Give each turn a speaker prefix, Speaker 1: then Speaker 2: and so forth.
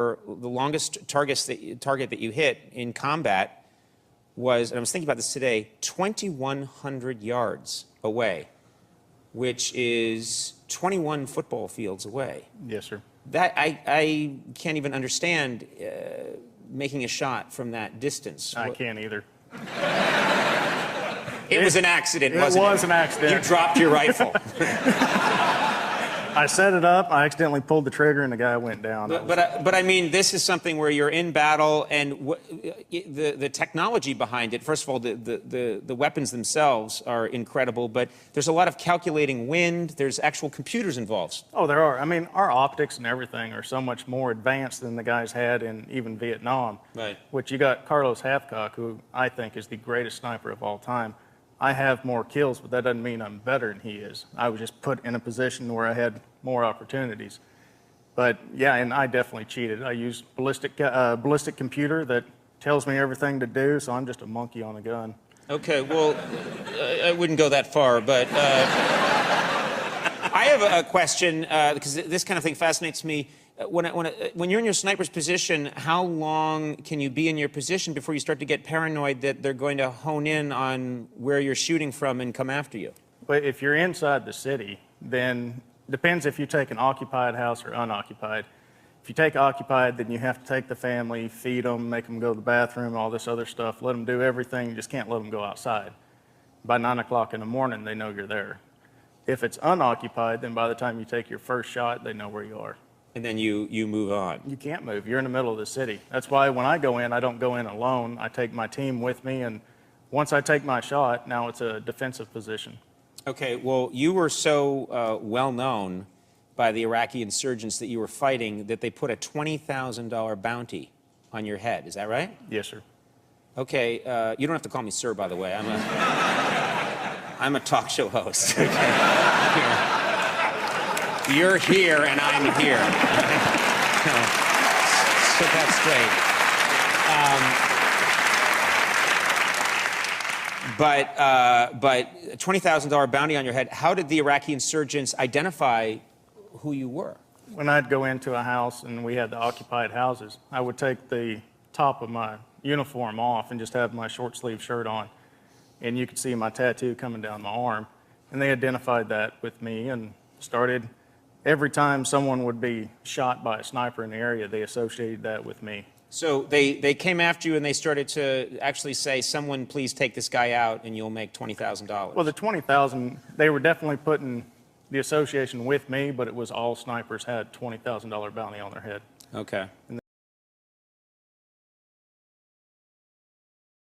Speaker 1: the longest target that you hit in combat was, and I was thinking about this today, 2,100 yards away, which is 21 football fields away.
Speaker 2: Yes, sir.
Speaker 1: That I can't even understand making a shot from that distance.
Speaker 2: I can't either.
Speaker 1: It was an accident, wasn't it?
Speaker 2: It was an accident.
Speaker 1: You dropped your rifle.
Speaker 2: I set it up, I accidentally pulled the trigger, and the guy went down.
Speaker 1: But I mean, this is something where you're in battle, and the technology behind it, first of all, the weapons themselves are incredible, but there's a lot of calculating wind, there's actual computers involved.
Speaker 2: Oh, there are. I mean, our optics and everything are so much more advanced than the guys had in even Vietnam.
Speaker 1: Right.
Speaker 2: Which you got Carlos Hathcock, who I think is the greatest sniper of all time. I have more kills, but that doesn't mean I'm better than he is. I was just put in a position where I had more opportunities. But yeah, and I definitely cheated. I used ballistic computer that tells me everything to do, so I'm just a monkey on a gun.
Speaker 1: Okay, well, I wouldn't go that far, but I have a question, because this kind of thing fascinates me. When you're in your sniper's position, how long can you be in your position before you start to get paranoid that they're going to hone in on where you're shooting from and come after you?
Speaker 2: But if you're inside the city, then depends if you take an occupied house or unoccupied. If you take occupied, then you have to take the family, feed them, make them go to the bathroom, all this other stuff, let them do everything. You just can't let them go outside. By 9 o'clock in the morning, they know you're there. If it's unoccupied, then by the time you take your first shot, they know where you are.
Speaker 1: And then you move on.
Speaker 2: You can't move. You're in the middle of the city. That's why when I go in, I don't go in alone. I take my team with me, and once I take my shot, now it's a defensive position.
Speaker 1: Okay, well, you were so well known by the Iraqi insurgents that you were fighting that they put a $20,000 bounty on your head. Is that right?
Speaker 2: Yes, sir.
Speaker 1: Okay, you don't have to call me sir, by the way. I'm a talk show host. You're here and I'm here. So that's great. But $20,000 bounty on your head, how did the Iraqi insurgents identify who you were?
Speaker 2: When I'd go into a house and we had the occupied houses, I would take the top of my uniform off and just have my short sleeve shirt on. And you could see my tattoo coming down my arm. And they identified that with me and started. Every time someone would be shot by a sniper in the area, they associated that with me.
Speaker 1: So they came after you and they started to actually say, someone please take this guy out and you'll make $20,000.
Speaker 2: Well, the $20,000, they were definitely putting the association with me, but it was all snipers had $20,000 bounty on their head.
Speaker 1: Okay.
Speaker 2: And